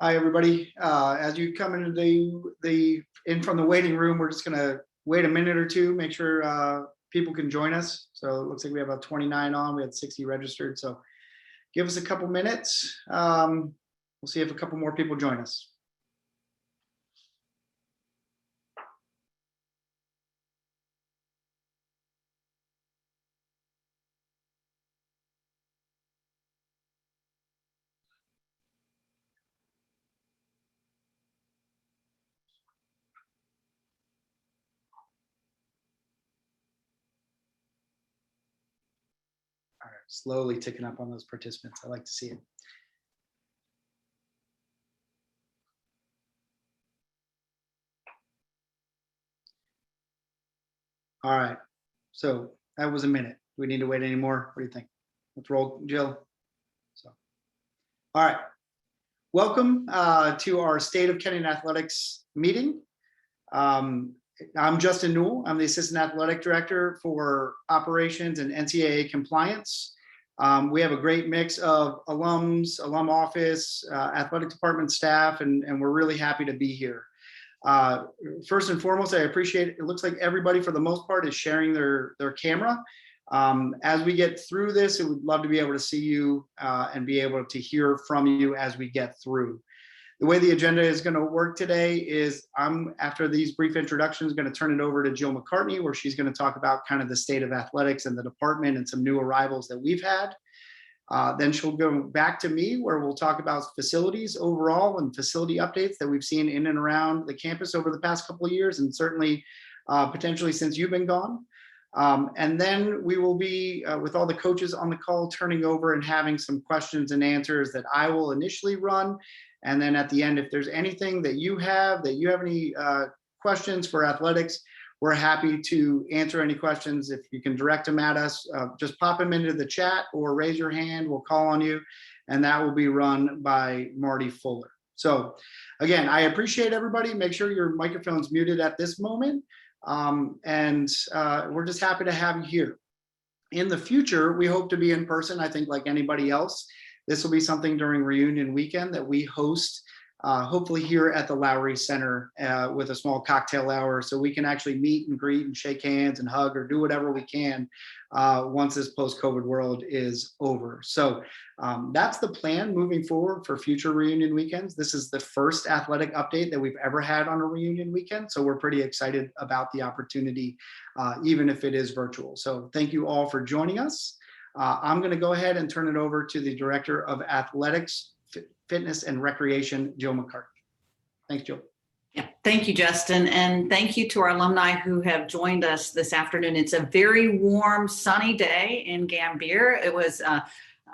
Hi, everybody. As you come into in from the waiting room, we're just going to wait a minute or two, make sure people can join us. So it looks like we have about 29 on. We had 60 registered. So give us a couple minutes. We'll see if a couple more people join us. All right, slowly ticking up on those participants. I like to see it. All right, so that was a minute. Do we need to wait any more? What do you think? Let's roll, Jill. So, all right. Welcome to our State of Kenyon Athletics meeting. I'm Justin Newell. I'm the Assistant Athletic Director for Operations and NCAA Compliance. We have a great mix of alums, alum office, athletic department staff, and we're really happy to be here. First and foremost, I appreciate it looks like everybody for the most part is sharing their camera. As we get through this, we would love to be able to see you and be able to hear from you as we get through. The way the agenda is going to work today is after these brief introductions, going to turn it over to Jill McCartney, where she's going to talk about kind of the state of athletics and the department and some new arrivals that we've had. Then she'll go back to me, where we'll talk about facilities overall and facility updates that we've seen in and around the campus over the past couple of years, and certainly potentially since you've been gone. And then we will be, with all the coaches on the call, turning over and having some questions and answers that I will initially run. And then at the end, if there's anything that you have any questions for athletics, we're happy to answer any questions. If you can direct them at us, just pop them into the chat or raise your hand, we'll call on you, and that will be run by Marty Fuller. So again, I appreciate everybody. Make sure your microphone's muted at this moment. We're just happy to have you here. In the future, we hope to be in person, I think, like anybody else. This will be something during reunion weekend that we host, hopefully here at the Lowry Center with a small cocktail hour, so we can actually meet and greet and shake hands and hug or do whatever we can once this post-COVID world is over. So that's the plan moving forward for future reunion weekends. This is the first athletic update that we've ever had on a reunion weekend, so we're pretty excited about the opportunity, even if it is virtual. So thank you all for joining us. I'm going to go ahead and turn it over to the Director of Athletics, Fitness and Recreation, Jill McCartney. Thanks, Jill. Yeah, thank you, Justin. And thank you to our alumni who have joined us this afternoon. It's a very warm, sunny day in Gambier. It was a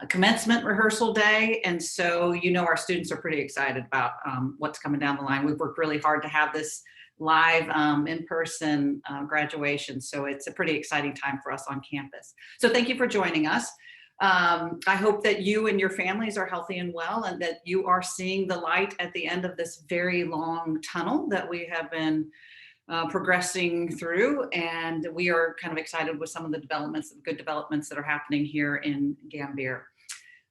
commencement rehearsal day. And so, our students are pretty excited about what's coming down the line. We've worked really hard to have this live in-person graduation. So it's a pretty exciting time for us on campus. So thank you for joining us. I hope that you and your families are healthy and well, and that you are seeing the light at the end of this very long tunnel that we have been progressing through. And we are kind of excited with some of the good developments that are happening here in Gambier.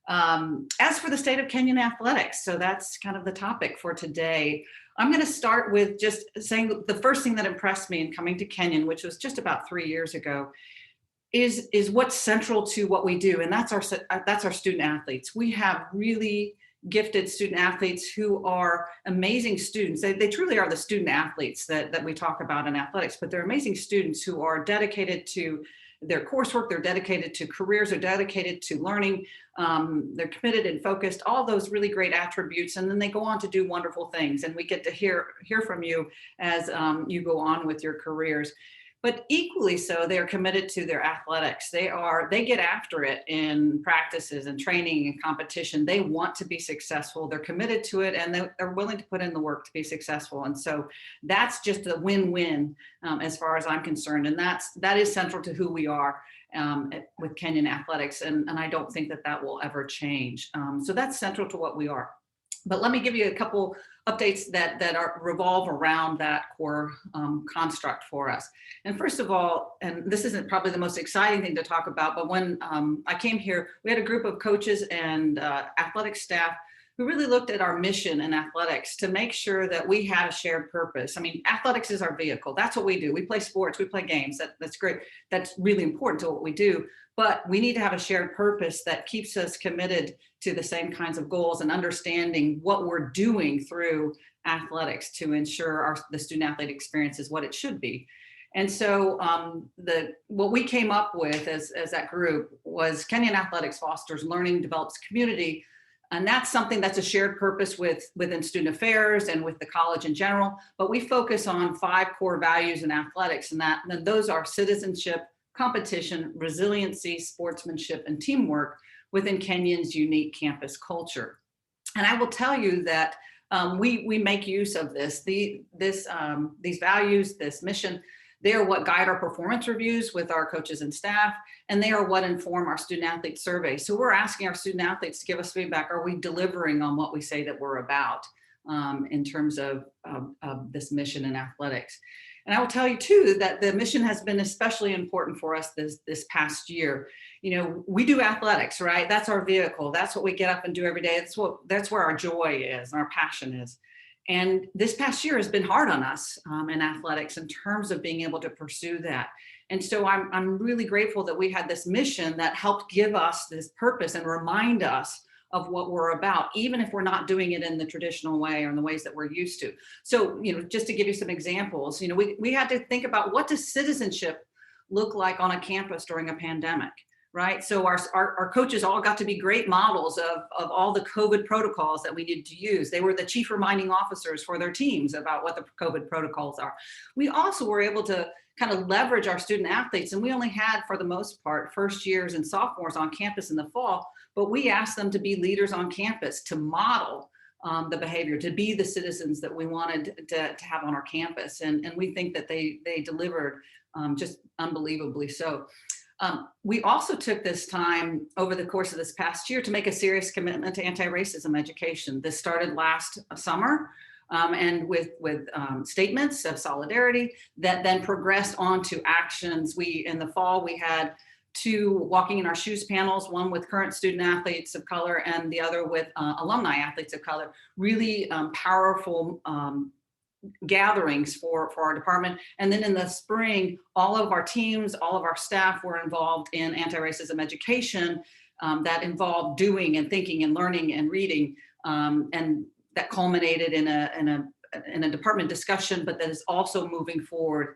As for the state of Kenyon athletics, so that's kind of the topic for today. I'm going to start with just saying the first thing that impressed me in coming to Kenyon, which was just about 3 years ago, is what's central to what we do, and that's our student athletes. We have really gifted student athletes who are amazing students. They truly are the student athletes that we talk about in athletics, but they're amazing students who are dedicated to their coursework, they're dedicated to careers, they're dedicated to learning, they're committed and focused, all those really great attributes, and then they go on to do wonderful things, and we get to hear from you as you go on with your careers. But equally so, they're committed to their athletics. They get after it in practices and training and competition. They want to be successful. They're committed to it, and they're willing to put in the work to be successful. And so that's just a win-win as far as I'm concerned. And that is central to who we are with Kenyon Athletics. And I don't think that will ever change. So that's central to what we are. But let me give you a couple updates that revolve around that core construct for us. And first of all, and this isn't probably the most exciting thing to talk about, but when I came here, we had a group of coaches and athletic staff who really looked at our mission in athletics to make sure that we had a shared purpose. I mean, athletics is our vehicle. That's what we do. We play sports, we play games. That's great. That's really important to what we do. But we need to have a shared purpose that keeps us committed to the same kinds of goals and understanding what we're doing through athletics to ensure the student athlete experience is what it should be. And so what we came up with as that group was Kenyon Athletics fosters learning, develops community. And that's something that's a shared purpose within student affairs and with the college in general. But we focus on 5 core values in athletics, and those are citizenship, competition, resiliency, sportsmanship, and teamwork within Kenyon's unique campus culture. And I will tell you that we make use of these values, this mission. They are what guide our performance reviews with our coaches and staff, and they are what inform our student athlete survey. So we're asking our student athletes to give us feedback. Are we delivering on what we say that we're about in terms of this mission in athletics? And I will tell you too, that the mission has been especially important for us this past year. You know, we do athletics, right? That's our vehicle. That's what we get up and do every day. That's where our joy is and our passion is. And this past year has been hard on us in athletics in terms of being able to pursue that. And so I'm really grateful that we had this mission that helped give us this purpose and remind us of what we're about, even if we're not doing it in the traditional way or in the ways that we're used to. So, you know, just to give you some examples, you know, we had to think about, what does citizenship look like on a campus during a pandemic? Right. So our coaches all got to be great models of all the COVID protocols that we needed to use. They were the chief reminding officers for their teams about what the COVID protocols are. We also were able to kind of leverage our student athletes, and we only had, for the most part, first years and sophomores on campus in the fall, but we asked them to be leaders on campus, to model the behavior, to be the citizens that we wanted to have on our campus. And we think that they delivered just unbelievably so. We also took this time over the course of this past year to make a serious commitment to anti-racism education. This started last summer and with statements of solidarity that then progressed on to actions. In the fall, we had 2 walking in our shoes panels, one with current student athletes of color and the other with alumni athletes of color, really powerful gatherings for our department. And then in the spring, all of our teams, all of our staff were involved in anti-racism education that involved doing and thinking and learning and reading. And that culminated in a department discussion, but that is also moving forward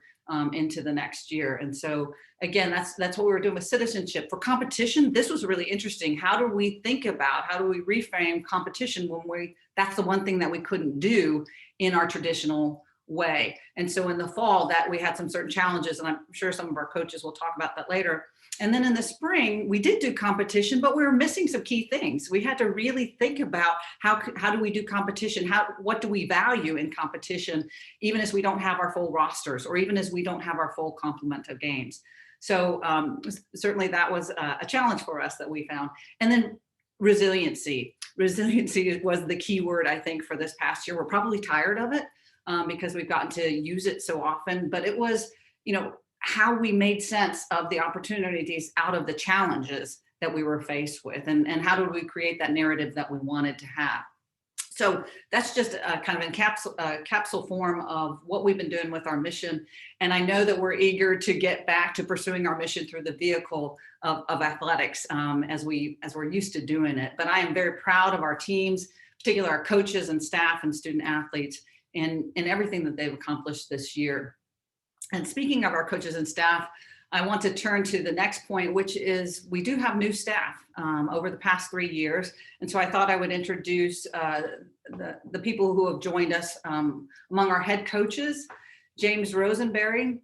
into the next year. And so again, that's what we were doing with citizenship. For competition, this was really interesting. How do we reframe competition when that's the one thing that we couldn't do in our traditional way? And so in the fall, that we had some certain challenges, and I'm sure some of our coaches will talk about that later. And then in the spring, we did do competition, but we were missing some key things. We had to really think about how do we do competition? What do we value in competition, even as we don't have our full rosters, or even as we don't have our full complement of games. So certainly that was a challenge for us that we found. And then resiliency. Resiliency was the key word, I think, for this past year. We're probably tired of it because we've gotten to use it so often, but it was, you know, how we made sense of the opportunities out of the challenges that we were faced with, and how did we create that narrative that we wanted to have. So that's just a kind of capsule form of what we've been doing with our mission. And I know that we're eager to get back to pursuing our mission through the vehicle of athletics as we're used to doing it. But I am very proud of our teams, particularly our coaches and staff and student athletes, in everything that they've accomplished this year. And speaking of our coaches and staff, I want to turn to the next point, which is we do have new staff over the past 3 years. And so I thought I would introduce the people who have joined us. Among our head coaches, James Rosenberry.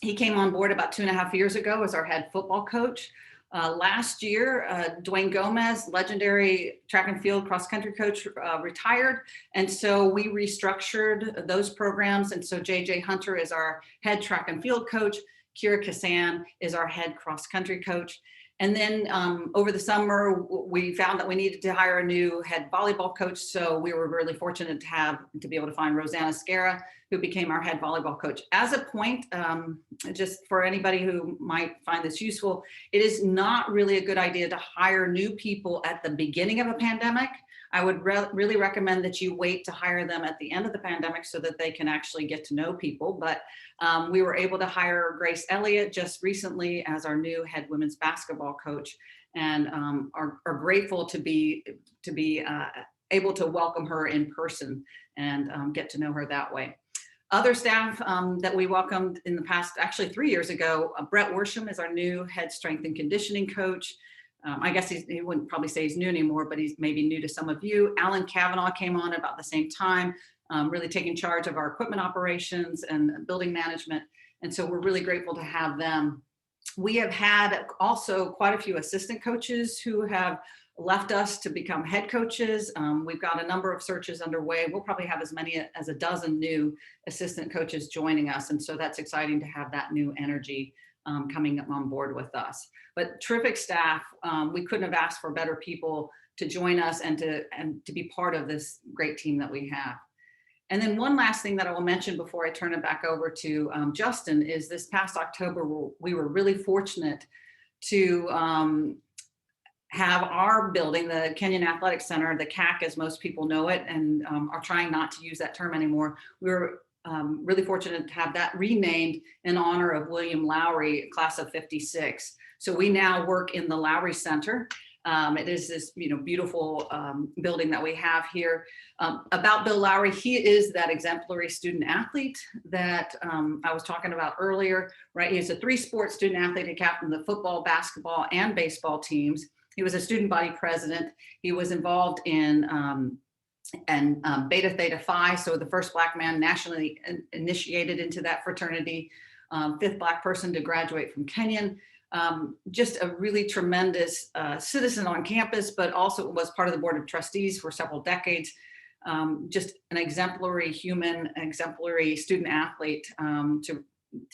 He came on board about 2.5 years ago as our head football coach. Last year, Dwayne Gomez, legendary track and field cross country coach, retired. And so we restructured those programs. And so JJ Hunter is our head track and field coach. Kira Kassan is our head cross country coach. And then over the summer, we found that we needed to hire a new head volleyball coach. So we were really fortunate to be able to find Rosanna Scara who became our head volleyball coach. As a point, just for anybody who might find this useful, it is not really a good idea to hire new people at the beginning of a pandemic. I would really recommend that you wait to hire them at the end of the pandemic so that they can actually get to know people. But we were able to hire Grace Elliott just recently as our new head women's basketball coach, and are grateful to be able to welcome her in person and get to know her that way. Other staff that we welcomed in the past, actually 3 years ago, Brett Worsham is our new head strength and conditioning coach. I guess he wouldn't probably say he's new anymore, but he's maybe new to some of you. Alan Kavanaugh came on about the same time, really taking charge of our equipment operations and building management. And so we're really grateful to have them. We have had also quite a few assistant coaches who have left us to become head coaches. We've got a number of searches underway. We'll probably have as many as a dozen new assistant coaches joining us. And so that's exciting to have that new energy coming up on board with us. But terrific staff. We couldn't have asked for better people to join us and to be part of this great team that we have. And then one last thing that I will mention before I turn it back over to Justin is this past October, we were really fortunate to have our building, the Kenyon Athletic Center, the CAC as most people know it, and are trying not to use that term anymore. We were really fortunate to have that renamed in honor of William Lowry, class of '56. So we now work in the Lowry Center. It is this beautiful building that we have here. About Bill Lowry, he is that exemplary student athlete that I was talking about earlier, right? He's a 3-sport student athlete. He captained the football, basketball, and baseball teams. He was a student body president. He was involved in Beta Theta Phi, so the first Black man nationally initiated into that fraternity, 5th Black person to graduate from Kenyon. Just a really tremendous citizen on campus, but also was part of the board of trustees for several decades. Just an exemplary human, exemplary student athlete to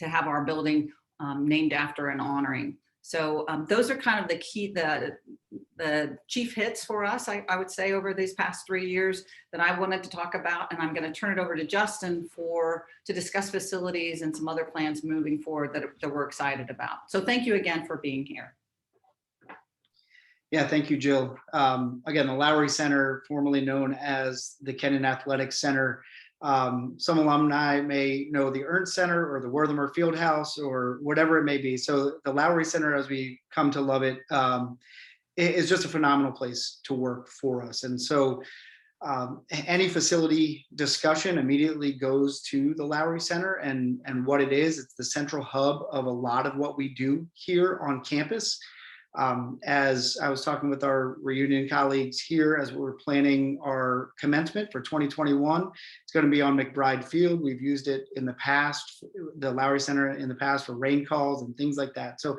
have our building named after and honoring. So those are kind of the key, the chief hits for us, I would say, over these past 3 years that I wanted to talk about. And I'm going to turn it over to Justin to discuss facilities and some other plans moving forward that we're excited about. So thank you again for being here. Yeah, thank you, Jill. Again, the Lowry Center, formerly known as the Kenyon Athletic Center. Some alumni may know the Ernst Center or the Werther Fieldhouse or whatever it may be. So the Lowry Center, as we come to love it, is just a phenomenal place to work for us. And so any facility discussion immediately goes to the Lowry Center and what it is. It's the central hub of a lot of what we do here on campus. As I was talking with our reunion colleagues here, as we're planning our commencement for 2021, it's going to be on McBride Field. We've used it in the past, the Lowry Center in the past, for rain calls and things like that. So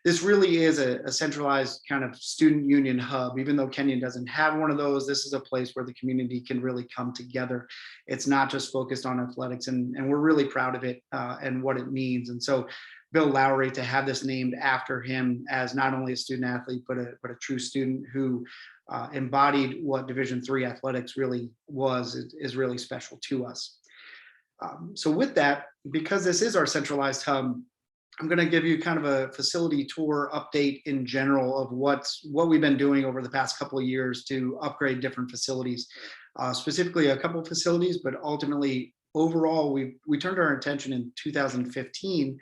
this really is a centralized kind of student union hub. Even though Kenyon doesn't have one of those, this is a place where the community can really come together. It's not just focused on athletics, and we're really proud of it and what it means. And so Bill Lowry, to have this named after him as not only a student athlete, but a true student who embodied what Division III athletics really was, is really special to us. So with that, because this is our centralized hub, I'm going to give you kind of a facility tour update in general of what we've been doing over the past couple of years to upgrade different facilities, specifically a couple of facilities, but ultimately overall, we turned our attention in 2015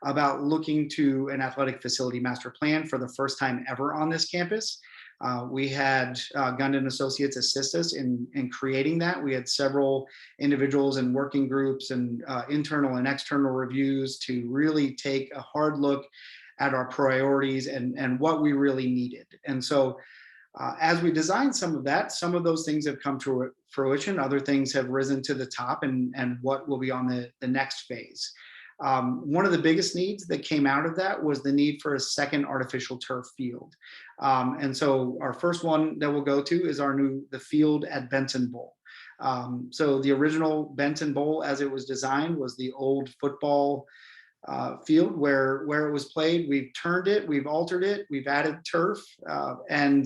about looking to an athletic facility master plan for the first time ever on this campus. We had Gundon Associates assist us in creating that. We had several individuals and working groups and internal and external reviews to really take a hard look at our priorities and what we really needed. And so as we designed some of that, some of those things have come to fruition. Other things have risen to the top and what will be on the next phase. One of the biggest needs that came out of that was the need for a second artificial turf field. And so our first one that we'll go to is the field at Benton Bowl. So the original Benton Bowl, as it was designed, was the old football field where it was played. We've turned it, we've altered it, we've added turf, and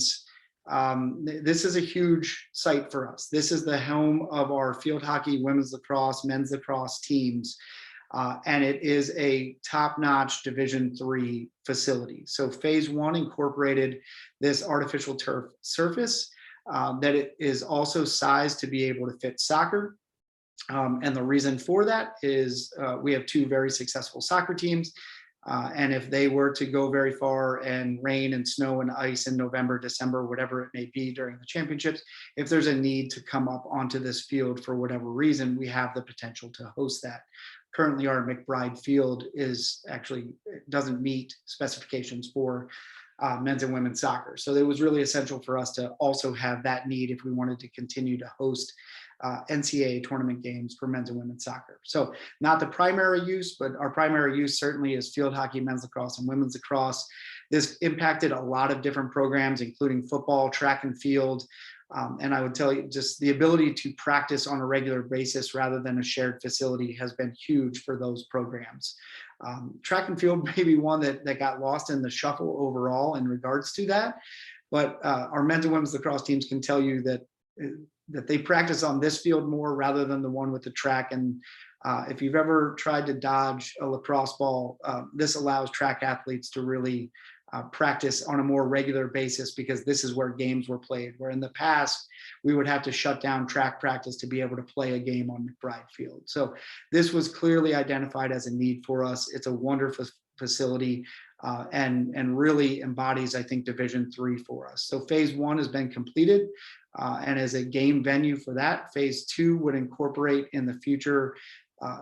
This is a huge site for us. This is the home of our field hockey, women's lacrosse, men's lacrosse teams. And it is a top-notch Division III facility. So phase one incorporated this artificial turf surface that it is also sized to be able to fit soccer. And the reason for that is we have two very successful soccer teams. And if they were to go very far and rain and snow and ice in November, December, whatever it may be during the championships, if there's a need to come up onto this field for whatever reason, we have the potential to host that. Currently, our McBride field is actually doesn't meet specifications for men's and women's soccer. So it was really essential for us to also have that need if we wanted to continue to host NCAA tournament games for men's and women's soccer. So not the primary use, but our primary use certainly is field hockey, men's lacrosse, and women's lacrosse. This impacted a lot of different programs, including football, track and field. And I would tell you, just the ability to practice on a regular basis rather than a shared facility has been huge for those programs. Track and field may be one that got lost in the shuffle overall in regards to that. But our men's and women's lacrosse teams can tell you that they practice on this field more rather than the one with the track. And if you've ever tried to dodge a lacrosse ball, this allows track athletes to really practice on a more regular basis, because this is where games were played, where in the past we would have to shut down track practice to be able to play a game on McBride Field. So this was clearly identified as a need for us. It's a wonderful facility and really embodies, I think, Division III for us. So phase one has been completed and as a game venue for that. Phase two would incorporate in the future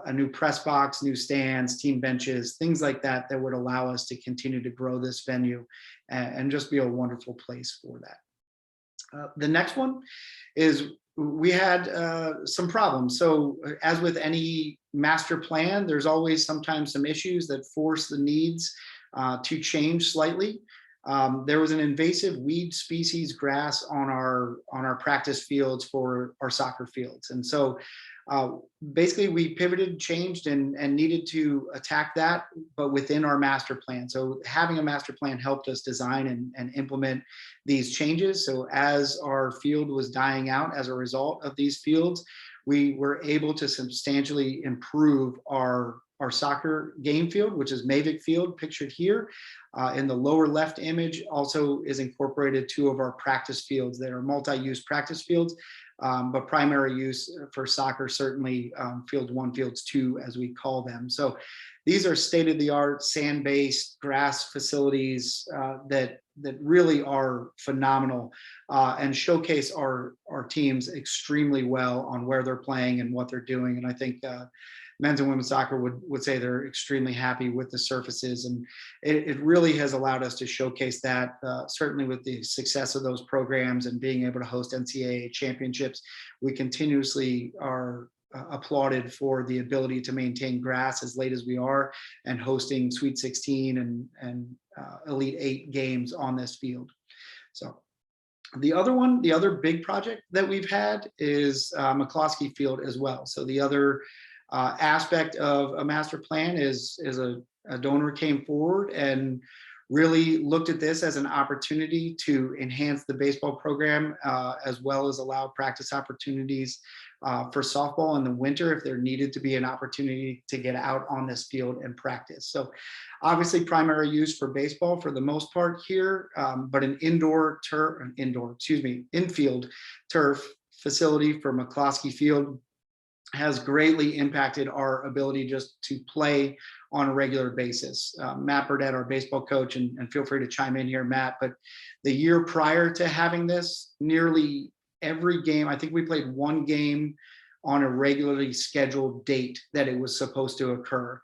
a new press box, new stands, team benches, things like that, that would allow us to continue to grow this venue and just be a wonderful place for that. The next one is we had some problems. So as with any master plan, there's always sometimes some issues that force the needs to change slightly. There was an invasive weed species grass on our practice fields for our soccer fields. And so basically we pivoted, changed, and needed to attack that, but within our master plan. So having a master plan helped us design and implement these changes. So as our field was dying out as a result of these fields, we were able to substantially improve our soccer game field, which is Mavic Field, pictured here. In the lower left image also is incorporated two of our practice fields that are multi-use practice fields, but primary use for soccer, certainly field one, fields two, as we call them. So these are state-of-the-art sand-based grass facilities that really are phenomenal and showcase our teams extremely well on where they're playing and what they're doing. And I think men's and women's soccer would say they're extremely happy with the surfaces, and it really has allowed us to showcase that, certainly with the success of those programs and being able to host NCAA championships. We continuously are applauded for the ability to maintain grass as late as we are and hosting Sweet 16 and Elite 8 games on this field. So the other big project that we've had is McCloskey Field as well. So the other aspect of a master plan is a donor came forward and really looked at this as an opportunity to enhance the baseball program, as well as allow practice opportunities for softball in the winter if there needed to be an opportunity to get out on this field and practice. So obviously primary use for baseball for the most part here, but an infield turf facility for McCloskey Field has greatly impacted our ability just to play on a regular basis. Matt Burdett, our baseball coach, and feel free to chime in here, Matt, but the year prior to having this, nearly every game, I think we played one game on a regularly scheduled date that it was supposed to occur.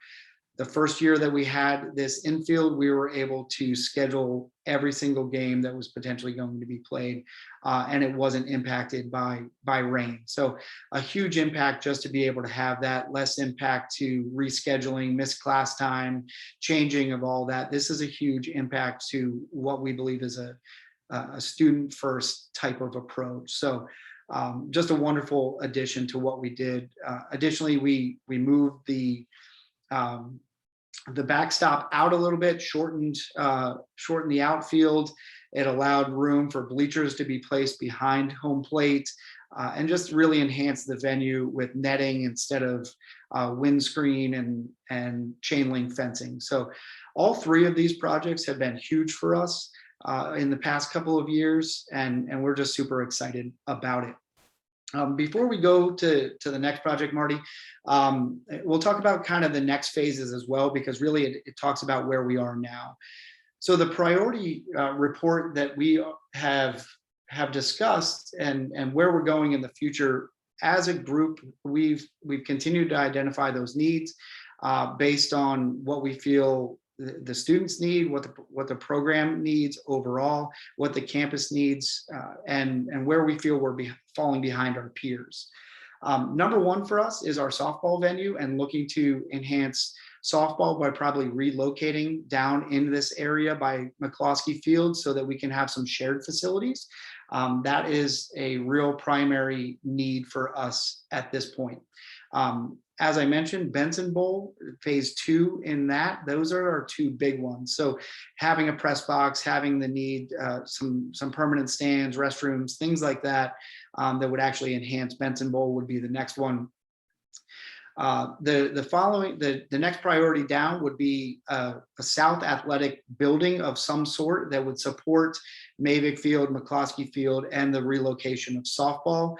The first year that we had this infield, we were able to schedule every single game that was potentially going to be played, and it wasn't impacted by rain. So a huge impact just to be able to have that, less impact to rescheduling, missed class time, changing of all that. This is a huge impact to what we believe is a student first type of approach. So just a wonderful addition to what we did. Additionally, we moved the the backstop out a little bit, shortened the outfield. It allowed room for bleachers to be placed behind home plate, and just really enhanced the venue with netting instead of windscreen and chain link fencing. So all three of these projects have been huge for us in the past couple of years, and we're just super excited about it. Before we go to the next project, Marty, we'll talk about kind of the next phases as well, because really it talks about where we are now. So the priority report that we have discussed and where we're going in the future as a group, we've continued to identify those needs based on what we feel the students need, what the program needs overall, what the campus needs, and where we feel we're falling behind our peers. Number one for us is our softball venue, and looking to enhance softball by probably relocating down into this area by McCloskey Field so that we can have some shared facilities. That is a real primary need for us at this point. As I mentioned, Benson Bowl, phase 2 in that, those are our two big ones. So having a press box, having the need, some permanent stands, restrooms, things like that, that would actually enhance Benson Bowl would be the next one. The next priority down would be a South Athletic building of some sort that would support Mavic Field, McCloskey Field, and the relocation of softball.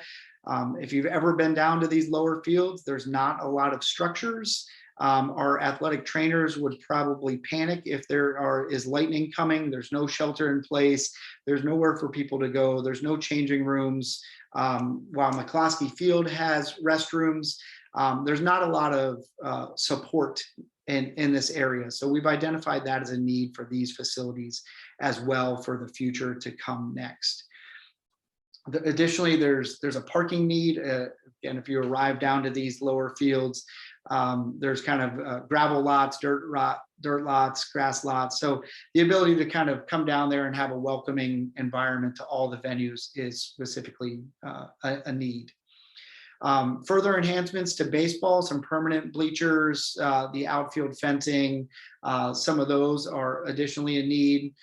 If you've ever been down to these lower fields, there's not a lot of structures. Our athletic trainers would probably panic if there is lightning coming. There's no shelter in place. There's nowhere for people to go. There's no changing rooms. While McCloskey Field has restrooms, there's not a lot of support in this area. So we've identified that as a need for these facilities as well for the future to come next. Additionally, there's a parking need. Again, if you arrive down to these lower fields, there's kind of gravel lots, dirt lots, grass lots. So the ability to kind of come down there and have a welcoming environment to all the venues is specifically a need. Further enhancements to baseball, some permanent bleachers, the outfield fencing, some of those are additionally a need.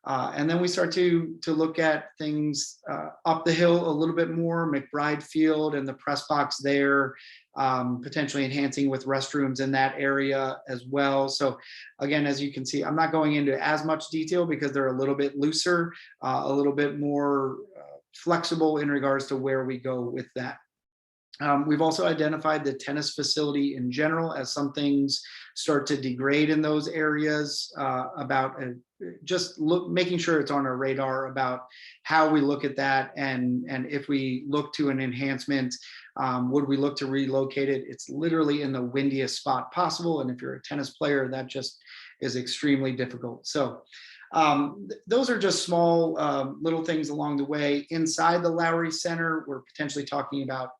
And then we start to look at things up the hill a little bit more, McBride Field and the press box there, potentially enhancing with restrooms in that area as well. So again, as you can see, I'm not going into as much detail because they're a little bit looser, a little bit more flexible in regards to where we go with that. We've also identified the tennis facility in general as some things start to degrade in those areas, making sure it's on our radar about how we look at that, and if we look to an enhancement, would we look to relocate it? It's literally in the windiest spot possible, and if you're a tennis player, that just is extremely difficult. So those are just small little things along the way. Inside the Lowry Center, we're potentially talking about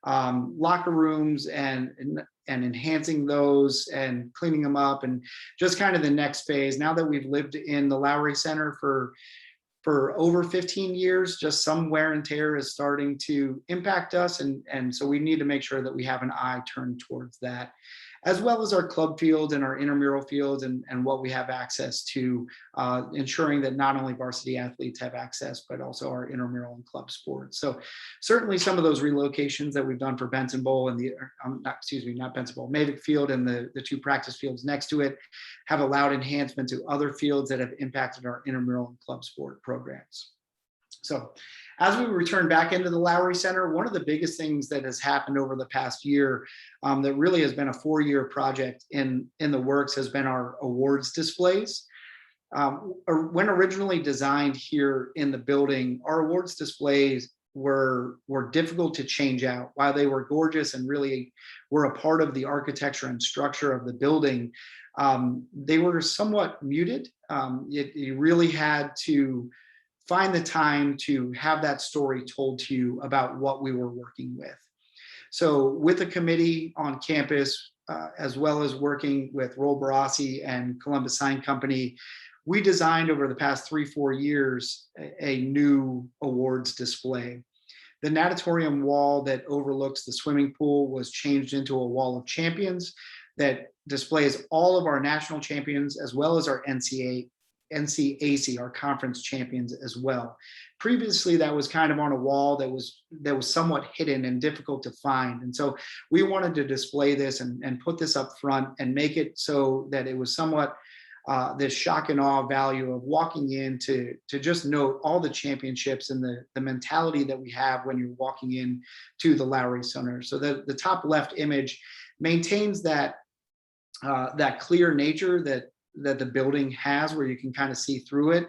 locker rooms and enhancing those and cleaning them up, and just kind of the next phase. Now that we've lived in the Lowry Center for over 15 years, just some wear and tear is starting to impact us, and so we need to make sure that we have an eye turned towards that, as well as our club fields and our intramural fields and what we have access to, ensuring that not only varsity athletes have access, but also our intramural and club sports. So certainly some of those relocations that we've done for Benson Bowl and not Benson Bowl, Mavic Field and the two practice fields next to it have allowed enhancement to other fields that have impacted our intramural and club sport programs. So as we return back into the Lowry Center, one of the biggest things that has happened over the past year, that really has been a 4-year project in the works, has been our awards displays. When originally designed here in the building, our awards displays were difficult to change out. While they were gorgeous and really were a part of the architecture and structure of the building, they were somewhat muted. You really had to find the time to have that story told to you about what we were working with. So with the committee on campus, as well as working with Roll Barassi and Columbus Sign Company, we designed over the past 3-4 years a new awards display. The natatorium wall that overlooks the swimming pool was changed into a wall of champions. that displays all of our national champions as well as our NCAC, our conference champions as well. Previously, that was kind of on a wall that was somewhat hidden and difficult to find. And so we wanted to display this and put this up front and make it so that it was somewhat this shock and awe value of walking in to just note all the championships and the mentality that we have when you're walking in to the Lowry Center. So the top left image maintains that clear nature that the building has, where you can kind of see through it,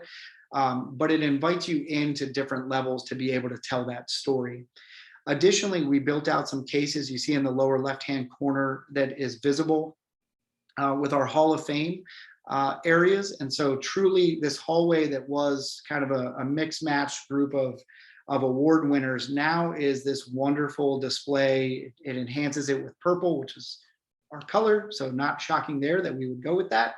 but it invites you into different levels to be able to tell that story. Additionally, we built out some cases you see in the lower left-hand corner that is visible with our Hall of Fame areas. And so truly this hallway that was kind of a mixed match group of award winners now is this wonderful display. It enhances it with purple, which is our color, so not shocking there that we would go with that.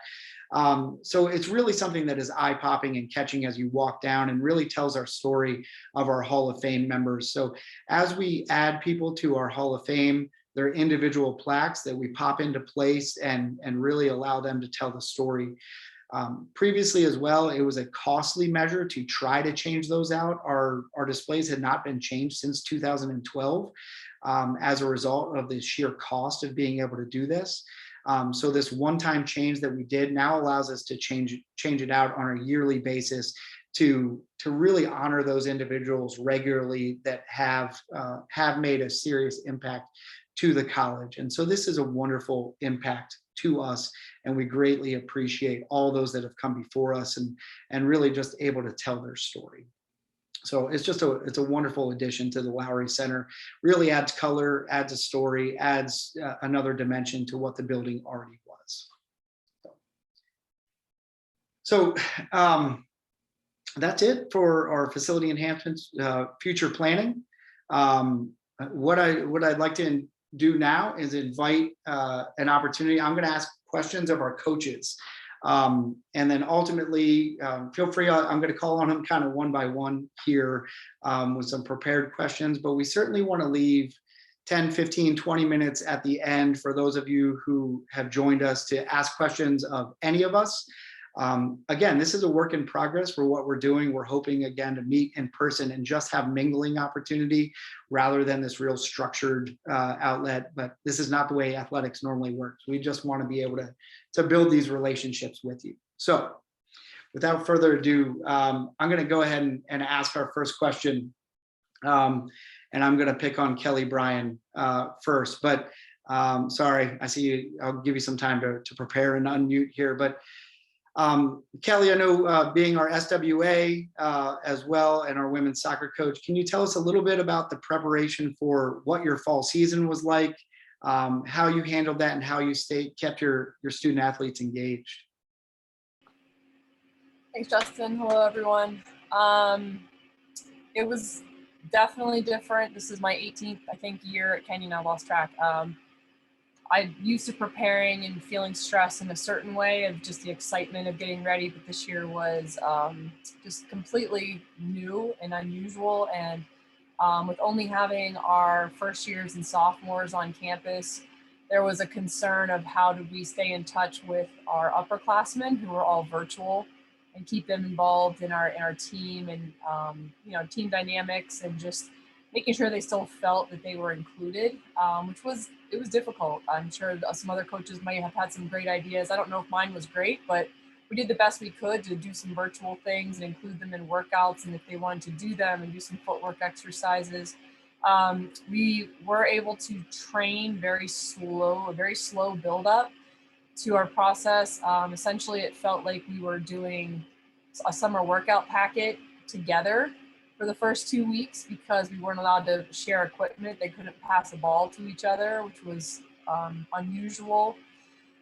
So it's really something that is eye-popping and catching as you walk down, and really tells our story of our Hall of Fame members. So as we add people to our Hall of Fame, they're individual plaques that we pop into place and really allow them to tell the story. Previously as well, it was a costly measure to try to change those out. Our displays had not been changed since 2012 as a result of the sheer cost of being able to do this. So this one-time change that we did now allows us to change it out on a yearly basis to really honor those individuals regularly that have made a serious impact to the college. And so this is a wonderful impact to us, and we greatly appreciate all those that have come before us and really just able to tell their story. So it's a wonderful addition to the Lowry Center. Really adds color, adds a story, adds another dimension to what the building already was. So that's it for our facility enhancements, future planning. What I'd like to do now is invite an opportunity. I'm going to ask questions of our coaches. And then ultimately, feel free, I'm going to call on them kind of one by one here with some prepared questions, but we certainly want to leave 10, 15, 20 minutes at the end for those of you who have joined us to ask questions of any of us. Again, this is a work in progress for what we're doing. We're hoping, again, to meet in person and just have mingling opportunity rather than this real structured outlet. But this is not the way athletics normally works. We just want to be able to build these relationships with you. So without further ado, I'm going to go ahead and ask our first question. And I'm going to pick on Kelly Bryan first. But sorry, I see you. I'll give you some time to prepare and unmute here. But Kelly, I know being our SWA as well and our women's soccer coach, can you tell us a little bit about the preparation for what your fall season was like, how you handled that, and how you kept your student athletes engaged? Thanks, Justin. Hello, everyone. It was definitely different. This is my 18th, I think, year at Kenyon. I lost track. I'm used to preparing and feeling stress in a certain way of just the excitement of getting ready, but this year was just completely new and unusual. And with only having our first years and sophomores on campus, there was a concern of how do we stay in touch with our upperclassmen who are all virtual and keep them involved in our team and team dynamics, and just making sure they still felt that they were included, which was difficult. I'm sure some other coaches might have had some great ideas. I don't know if mine was great, but we did the best we could to do some virtual things and include them in workouts, and if they wanted to do them and do some footwork exercises. We were able to train a very slow build up to our process. Essentially, it felt like we were doing a summer workout packet together for the first 2 weeks because we weren't allowed to share equipment. They couldn't pass a ball to each other, which was unusual.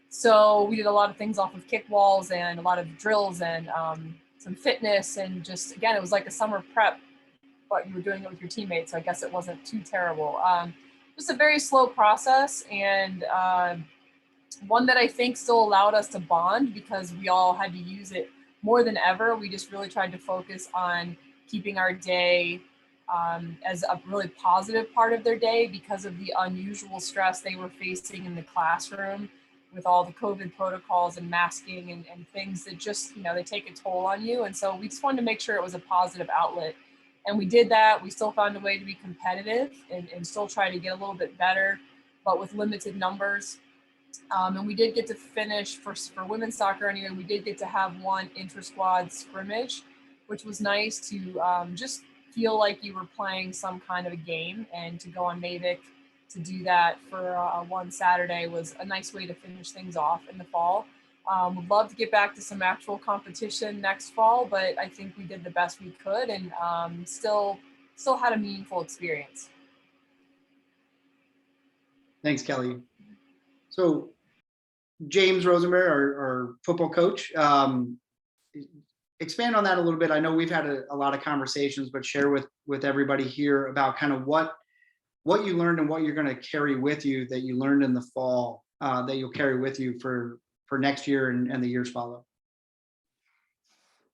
So we did a lot of things off of kick walls and a lot of drills and some fitness, and just, again, it was like a summer prep, but you were doing it with your teammates. So I guess it wasn't too terrible. Just a very slow process, and one that I think still allowed us to bond because we all had to use it more than ever. We just really tried to focus on keeping our day as a really positive part of their day because of the unusual stress they were facing in the classroom with all the COVID protocols and masking and things that just, they take a toll on you. And so we just wanted to make sure it was a positive outlet. And we did that. We still found a way to be competitive and still try to get a little bit better, but with limited numbers. And we did get to finish for women's soccer anyway. We did get to have one inter-squad scrimmage, which was nice to just feel like you were playing some kind of a game, and to go on Mavic to do that for one Saturday was a nice way to finish things off in the fall. Would love to get back to some actual competition next fall, but I think we did the best we could, and still had a meaningful experience. Thanks, Kelly. So James Rosenberry, our football coach, expand on that a little bit. I know we've had a lot of conversations, but share with everybody here about kind of what you learned and what you're going to carry with you that you learned in the fall, that you'll carry with you for next year and the years follow.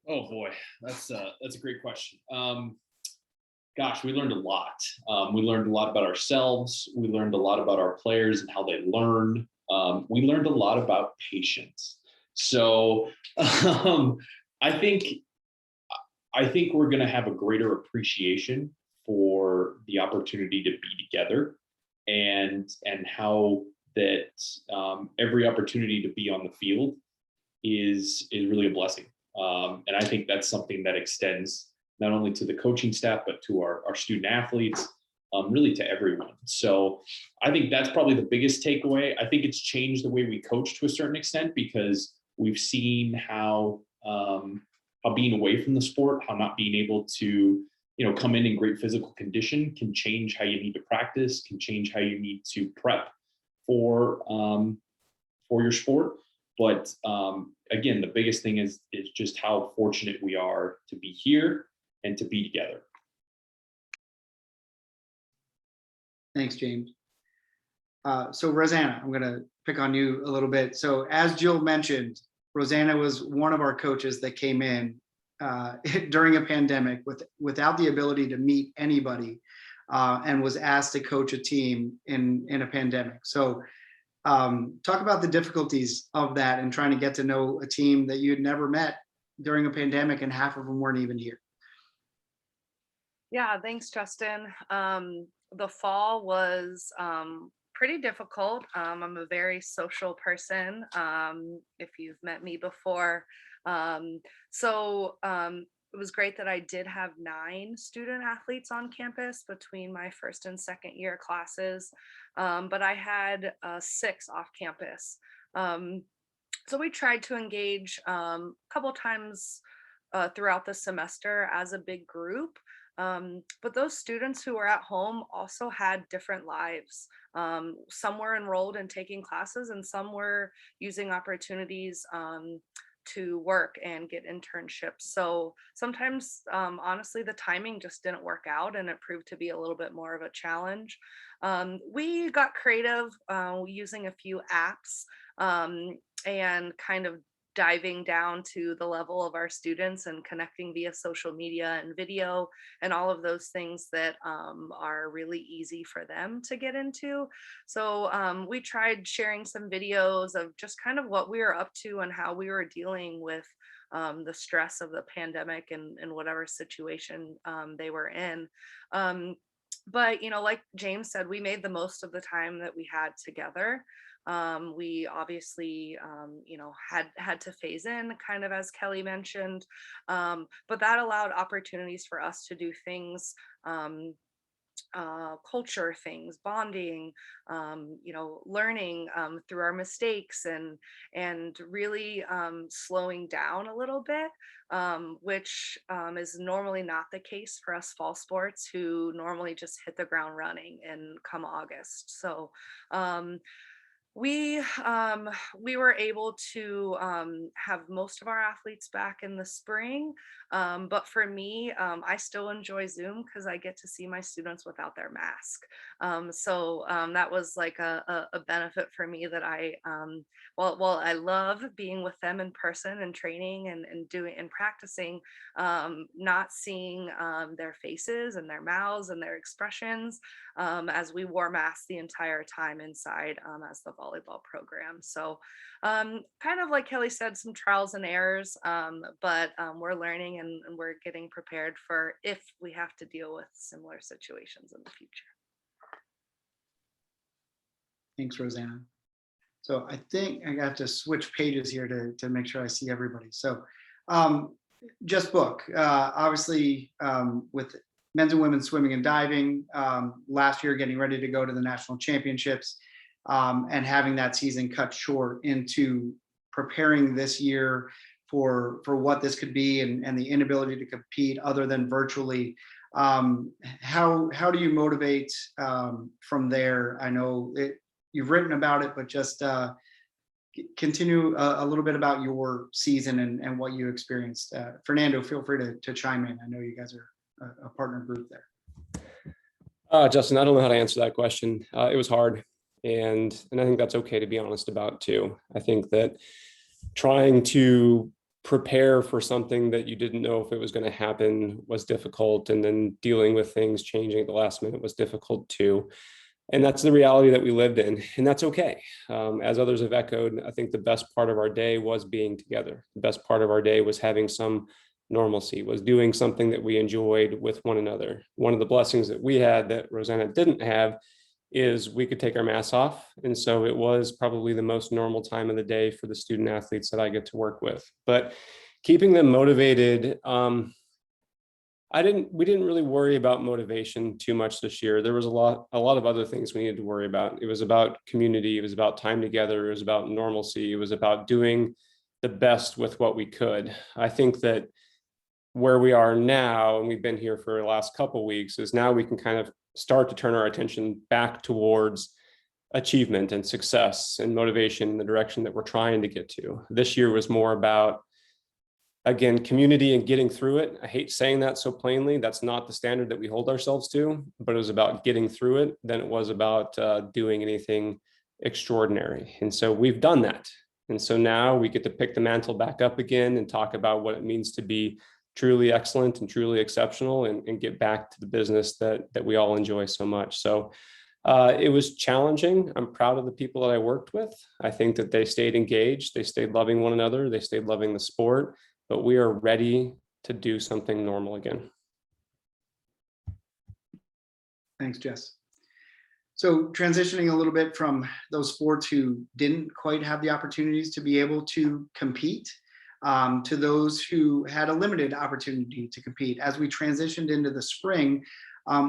Oh boy, that's a great question. Gosh, we learned a lot. We learned a lot about ourselves. We learned a lot about our players and how they learn. We learned a lot about patience. So I think we're going to have a greater appreciation for the opportunity to be together, and how that every opportunity to be on the field is really a blessing. And I think that's something that extends not only to the coaching staff, but to our student athletes, really to everyone. So I think that's probably the biggest takeaway. I think it's changed the way we coach to a certain extent, because we've seen how being away from the sport, how not being able to, come in great physical condition can change how you need to practice, can change how you need to prep for your sport. But again, the biggest thing is just how fortunate we are to be here and to be together. Thanks, James. So Rosanna, I'm going to pick on you a little bit. So as Jill mentioned, Rosanna was one of our coaches that came in during a pandemic without the ability to meet anybody, and was asked to coach a team in a pandemic. So talk about the difficulties of that and trying to get to know a team that you had never met during a pandemic, and half of them weren't even here. Yeah, thanks, Justin. The fall was pretty difficult. I'm a very social person, if you've met me before. So it was great that I did have 9 student athletes on campus between my first and second year classes, but I had 6 off campus. So we tried to engage a couple times throughout the semester as a big group. But those students who were at home also had different lives. Some were enrolled in taking classes, and some were using opportunities to work and get internships. So sometimes, honestly, the timing just didn't work out, and it proved to be a little bit more of a challenge. We got creative using a few apps and kind of diving down to the level of our students and connecting via social media and video and all of those things that are really easy for them to get into. So we tried sharing some videos of just kind of what we were up to and how we were dealing with the stress of the pandemic and whatever situation they were in. But, like James said, we made the most of the time that we had together. We obviously, had to phase in, kind of as Kelly mentioned, but that allowed opportunities for us to do things, culture things, bonding, learning through our mistakes, and really slowing down a little bit, which is normally not the case for us fall sports, who normally just hit the ground running and come August. So we were able to have most of our athletes back in the spring, but for me, I still enjoy Zoom because I get to see my students without their mask. So that was like a benefit for me that while I love being with them in person and training and doing and practicing, not seeing their faces and their mouths and their expressions, as we wore masks the entire time inside as the volleyball program. So kind of like Kelly said, some trials and errors, but we're learning and we're getting prepared for if we have to deal with similar situations in the future. Thanks, Rosanna. So I think I got to switch pages here to make sure I see everybody. So just book, obviously with men's and women's swimming and diving, last year getting ready to go to the national championships, and having that season cut short into preparing this year for what this could be and the inability to compete other than virtually. How do you motivate from there? I know you've written about it, but just continue a little bit about your season and what you experienced. Fernando, feel free to chime in. I know you guys are a partner group there. Justin, I don't know how to answer that question. It was hard. And I think that's okay to be honest about too. I think that trying to prepare for something that you didn't know if it was going to happen was difficult. And then dealing with things changing at the last minute was difficult too. And that's the reality that we lived in, and that's okay. As others have echoed, I think the best part of our day was being together. The best part of our day was having some normalcy, was doing something that we enjoyed with one another. One of the blessings that we had that Rosanna didn't have is we could take our masks off. And so it was probably the most normal time of the day for the student athletes that I get to work with. But keeping them motivated, we didn't really worry about motivation too much this year. There was a lot of other things we needed to worry about. It was about community. It was about time together. It was about normalcy. It was about doing the best with what we could. I think that where we are now, and we've been here for the last couple of weeks, is now we can kind of start to turn our attention back towards achievement and success and motivation in the direction that we're trying to get to. This year was more about, again, community and getting through it. I hate saying that so plainly. That's not the standard that we hold ourselves to, but it was about getting through it than it was about doing anything extraordinary. And so we've done that. And so now we get to pick the mantle back up again and talk about what it means to be truly excellent and truly exceptional and get back to the business that we all enjoy so much. So it was challenging. I'm proud of the people that I worked with. I think that they stayed engaged. They stayed loving one another. They stayed loving the sport. But we are ready to do something normal again. Thanks, Jess. So transitioning a little bit from those sports who didn't quite have the opportunities to be able to compete, to those who had a limited opportunity to compete. As we transitioned into the spring,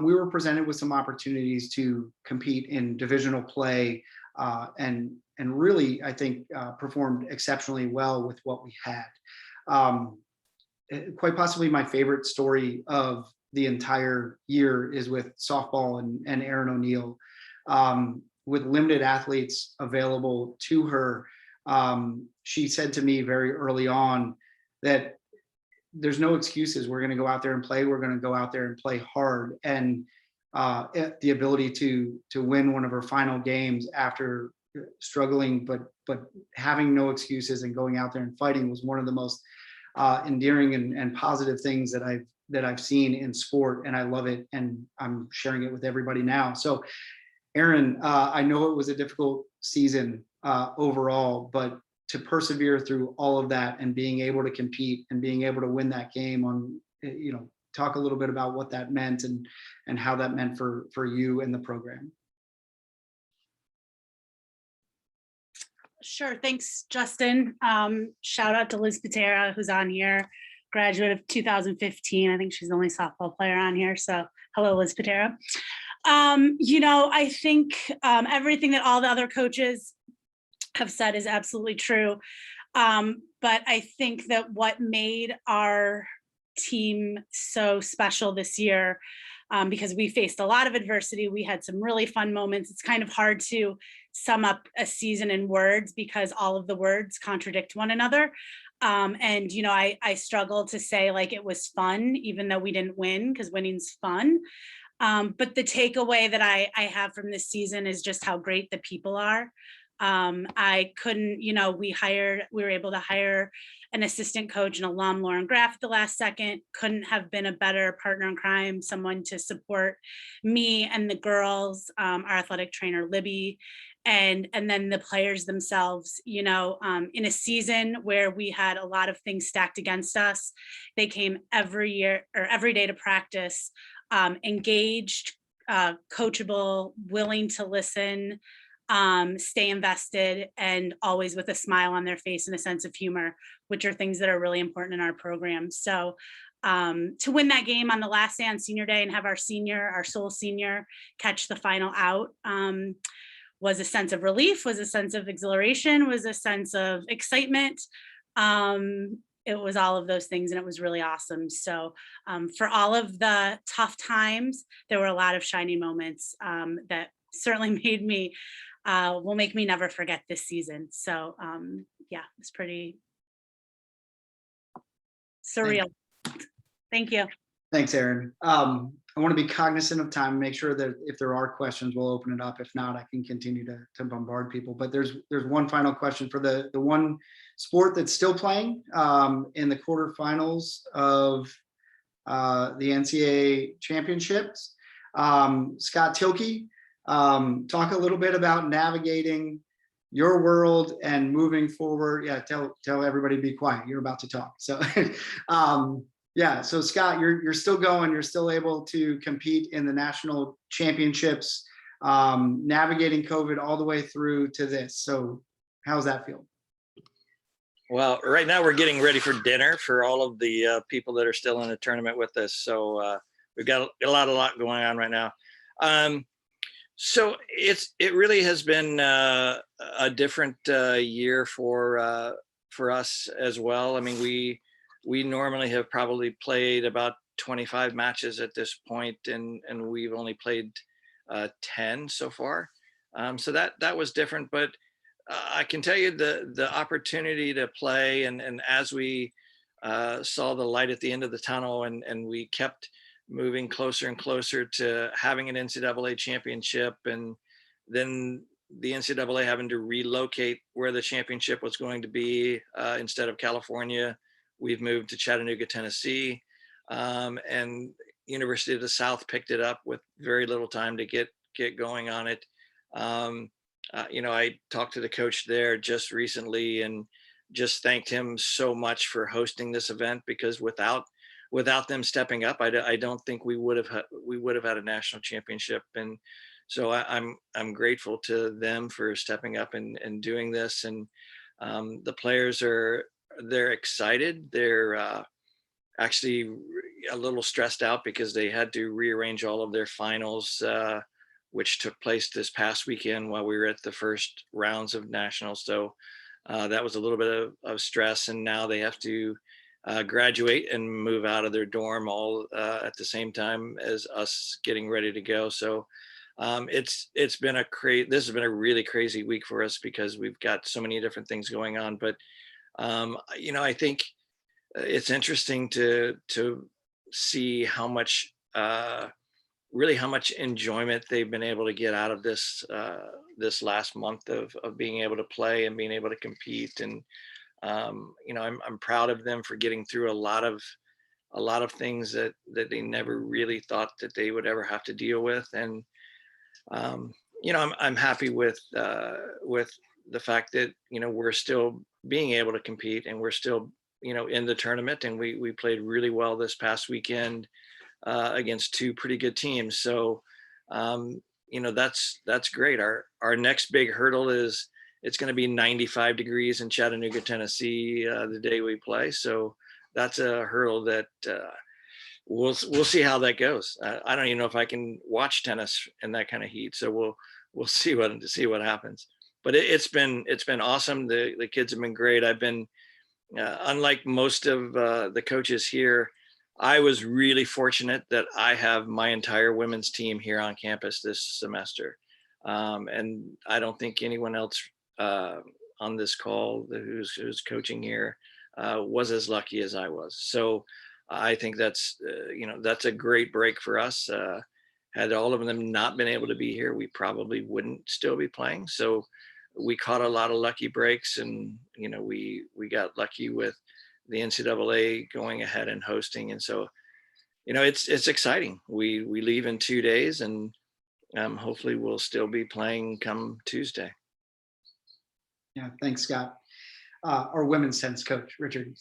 we were presented with some opportunities to compete in divisional play and really, I think, performed exceptionally well with what we had. Quite possibly my favorite story of the entire year is with softball and Erin O'Neill. With limited athletes available to her, she said to me very early on that there's no excuses. We're going to go out there and play. We're going to go out there and play hard. And the ability to win one of her final games after struggling, but having no excuses and going out there and fighting was one of the most endearing and positive things that I've seen in sport, and I love it, and I'm sharing it with everybody now. So, Erin, I know it was a difficult season overall, but to persevere through all of that and being able to compete and being able to win that game on, talk a little bit about what that meant and how that meant for you and the program. Sure. Thanks, Justin. Shout out to Liz Patera, who's on here, graduate of 2015. I think she's the only softball player on here. So hello, Liz Patera. I think everything that all the other coaches have said is absolutely true. But I think that what made our team so special this year, because we faced a lot of adversity, we had some really fun moments. It's kind of hard to sum up a season in words because all of the words contradict one another. I struggle to say like it was fun, even though we didn't win, because winning's fun. But the takeaway that I have from this season is just how great the people are. I couldn't, we were able to hire an assistant coach, an alum, Lauren Graff, at the last second. Couldn't have been a better partner in crime, someone to support me and the girls, our athletic trainer, Libby, and then the players themselves, in a season where we had a lot of things stacked against us, they came every year or every day to practice, engaged, coachable, willing to listen, stay invested, and always with a smile on their face and a sense of humor, which are things that are really important in our program. So to win that game on the last day on senior day and have our sole senior catch the final out, was a sense of relief, was a sense of exhilaration, was a sense of excitement. It was all of those things, and it was really awesome. So for all of the tough times, there were a lot of shining moments that certainly will make me never forget this season. So yeah, it's pretty surreal. Thank you. Thanks, Erin. I want to be cognizant of time, make sure that if there are questions, we'll open it up. If not, I can continue to bombard people. But there's one final question for the one sport that's still playing in the quarterfinals of the NCAA championships. Scott Tilkey, talk a little bit about navigating your world and moving forward. Yeah, tell everybody to be quiet. You're about to talk. So yeah, so Scott, you're still going, you're still able to compete in the national championships, navigating COVID all the way through to this. So how's that feel? Well, right now we're getting ready for dinner for all of the people that are still in the tournament with us. So we've got a lot going on right now. So it really has been a different year for us as well. I mean, we normally have probably played about 25 matches at this point, and we've only played 10 so far. So that was different, but I can tell you the opportunity to play, and as we saw the light at the end of the tunnel, and we kept moving closer and closer to having an NCAA championship, and then the NCAA having to relocate where the championship was going to be. Instead of California, we've moved to Chattanooga, Tennessee, and University of the South picked it up with very little time to get going on it. I talked to the coach there just recently and just thanked him so much for hosting this event, because without them stepping up, I don't think we would have had a national championship. And so I'm grateful to them for stepping up and doing this. And the players they're excited. They're actually a little stressed out because they had to rearrange all of their finals, which took place this past weekend while we were at the first rounds of nationals. So that was a little bit of stress, and now they have to graduate and move out of their dorm all at the same time as us getting ready to go. So this has been a really crazy week for us because we've got so many different things going on. But I think it's interesting to see how much enjoyment they've been able to get out of this last month of being able to play and being able to compete. And I'm proud of them for getting through a lot of things that they never really thought that they would ever have to deal with. And I'm happy with the fact that we're still being able to compete, and we're still in the tournament, and we played really well this past weekend against two pretty good teams. So that's great. Our next big hurdle is it's going to be 95 degrees in Chattanooga, Tennessee the day we play. So that's a hurdle that we'll see how that goes. I don't even know if I can watch tennis in that kind of heat. So we'll see what happens. But it's been awesome. The kids have been great. I've been unlike most of the coaches here, I was really fortunate that I have my entire women's team here on campus this semester. And I don't think anyone else on this call who's coaching here was as lucky as I was. So I think that's a great break for us. Had all of them not been able to be here, we probably wouldn't still be playing. So we caught a lot of lucky breaks, and we got lucky with the NCAA going ahead and hosting. And so it's exciting. We leave in 2 days, and hopefully we'll still be playing come Tuesday. Yeah, thanks, Scott. Our women's tennis coach, Richard.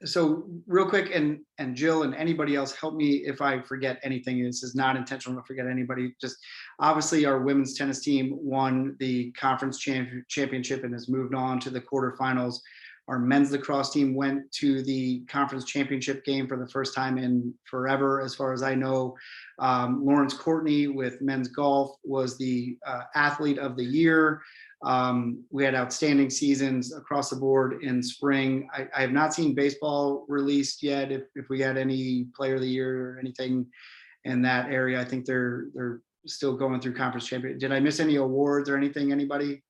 So real quick, and Jill and anybody else, help me if I forget anything. This is not intentional to forget anybody. Just obviously our women's tennis team won the conference championship and has moved on to the quarterfinals. Our men's lacrosse team went to the conference championship game for the first time in forever, as far as I know. Lawrence Courtney with men's golf was the athlete of the year. We had outstanding seasons across the board in spring. I have not seen baseball released yet. If we had any player of the year or anything in that area, I think they're still going through conference champion. Did I miss any awards or anything? Anybody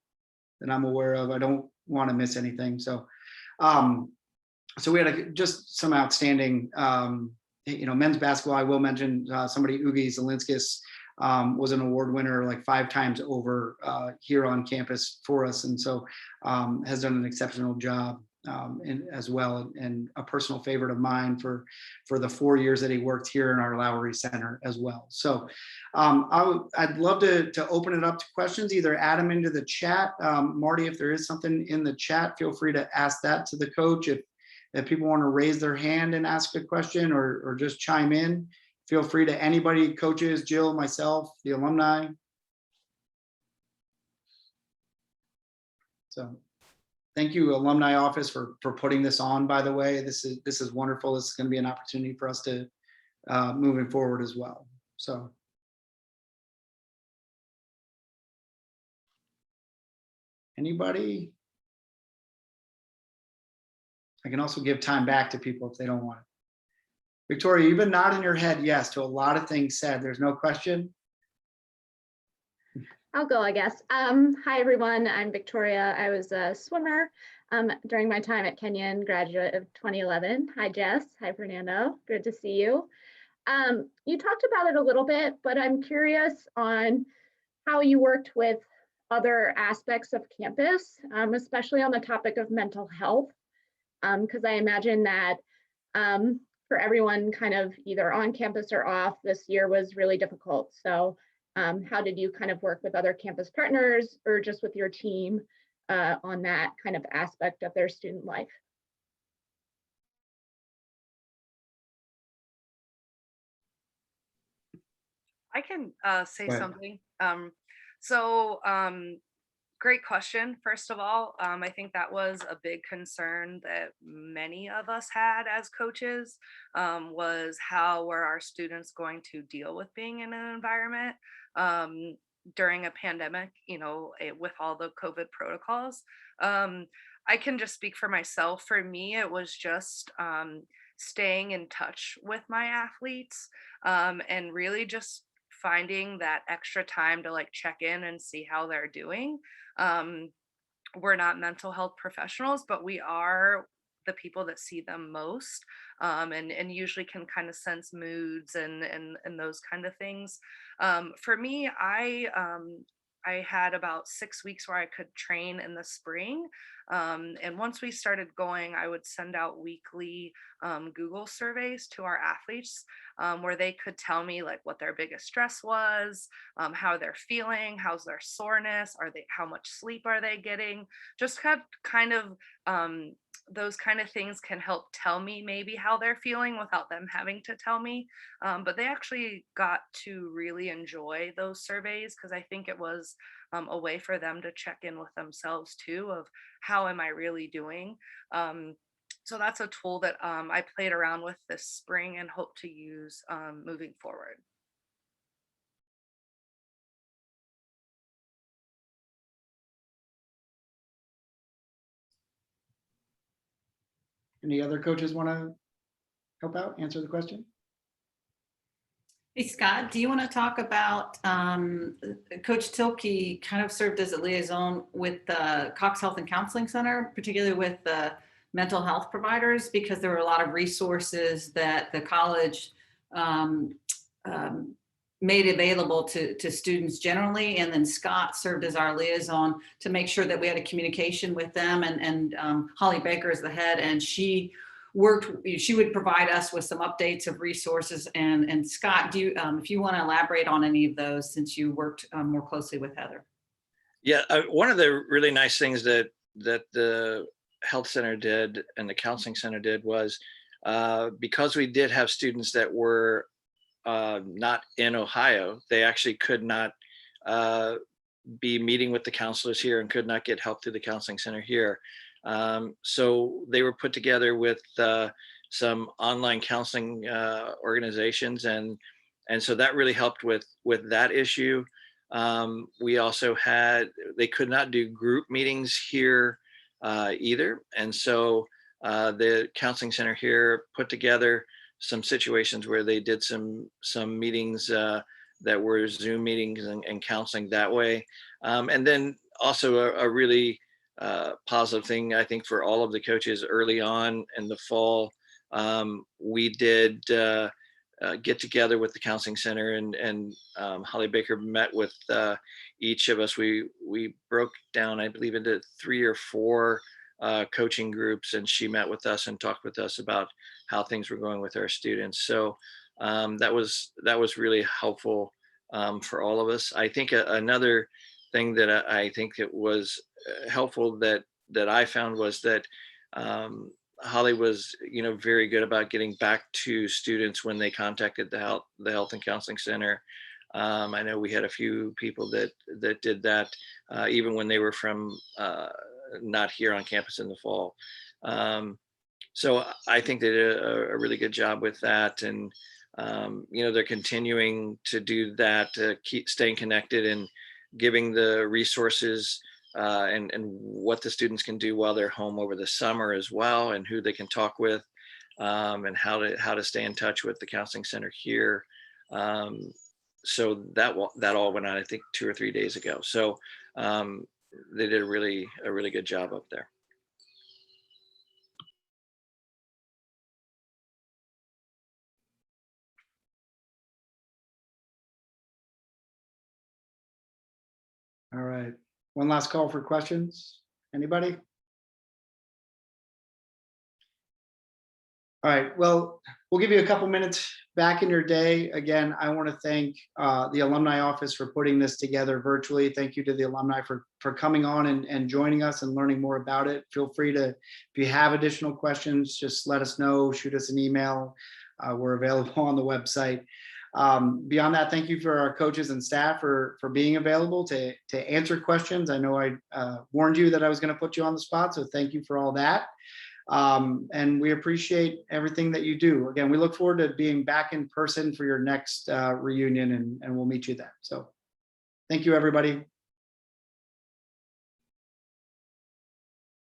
that I'm aware of? I don't want to miss anything. So we had just some outstanding, men's basketball. I will mention somebody, Ugi Zelinskis, was an award winner like 5 times over here on campus for us, and so has done an exceptional job as well, and a personal favorite of mine for the 4 years that he worked here in our Lowry Center as well. So I'd love to open it up to questions. Either add them into the chat. Marty, if there is something in the chat, feel free to ask that to the coach. If people want to raise their hand and ask a question or just chime in, feel free to anybody, coaches, Jill, myself, the alumni. So thank you, alumni office, for putting this on, by the way. This is wonderful. This is going to be an opportunity for us to moving forward as well. So anybody? I can also give time back to people if they don't want it. Victoria, you've been nodding your head yes to a lot of things said. There's no question. I'll go, I guess. Hi, everyone. I'm Victoria. I was a swimmer during my time at Kenyon, graduate of 2011. Hi, Jess. Hi, Fernando. Good to see you. You talked about it a little bit, but I'm curious on how you worked with other aspects of campus, especially on the topic of mental health, because I imagine that for everyone kind of either on campus or off, this year was really difficult. So how did you kind of work with other campus partners or just with your team on that kind of aspect of their student life? I can say Go ahead. something. Great question. First of all, I think that was a big concern that many of us had as coaches, was how were our students going to deal with being in an environment during a pandemic, with all the COVID protocols. I can just speak for myself. For me, it was just staying in touch with my athletes and really just finding that extra time to like check in and see how they're doing. We're not mental health professionals, but we are the people that see them most, and usually can kind of sense moods and those kind of things. For me, I had about 6 weeks where I could train in the spring. And once we started going, I would send out weekly Google surveys to our athletes where they could tell me like what their biggest stress was, how they're feeling, how's their soreness, how much sleep are they getting? Just kind of those kind of things can help tell me maybe how they're feeling without them having to tell me. But they actually got to really enjoy those surveys because I think it was a way for them to check in with themselves too, of how am I really doing? So that's a tool that I played around with this spring and hope to use moving forward. Any other coaches want to help out, answer the question? Hey, Scott, do you want to talk about Coach Tilke kind of served as a liaison with the Cox Health and Counseling Center, particularly with the mental health providers, because there were a lot of resources that the college made available to students generally. And then Scott served as our liaison to make sure that we had a communication with them. And Holly Baker is the head, and she she would provide us with some updates of resources. And Scott, do you, if you want to elaborate on any of those, since you worked more closely with Heather? Yeah, one of the really nice things that the health center did and the counseling center did was because we did have students that were not in Ohio, they actually could not be meeting with the counselors here and could not get help through the counseling center here. So they were put together with some online counseling organizations, and so that really helped with that issue. We also had, they could not do group meetings here either, and so the counseling center here put together some situations where they did some meetings that were Zoom meetings and counseling that way. And then also a really positive thing, I think, for all of the coaches early on in the fall, we did get together with the counseling center, and Holly Baker met with each of us. We broke down, I believe, into 3 or 4 coaching groups, and she met with us and talked with us about how things were going with our students. So that was really helpful for all of us. I think another thing that I think it was helpful that I found was that Holly was, very good about getting back to students when they contacted the health and counseling center. I know we had a few people that did that even when they were from not here on campus in the fall. So I think they did a really good job with that, and they're continuing to do that, to keep staying connected and giving the resources and what the students can do while they're home over the summer as well, and who they can talk with, and how to stay in touch with the counseling center here. So that all went on, I think, 2 or 3 days ago. So they did a really good job up there. All right. One last call for questions. Anybody? All right. Well, we'll give you a couple minutes back in your day. Again, I want to thank the alumni office for putting this together virtually. Thank you to the alumni for coming on and joining us and learning more about it. Feel free to, if you have additional questions, just let us know, shoot us an email. We're available on the website. Beyond that, thank you for our coaches and staff for being available to answer questions. I know I warned you that I was going to put you on the spot, so thank you for all that. And we appreciate everything that you do. Again, we look forward to being back in person for your next reunion, and we'll meet you then. So thank you, everybody.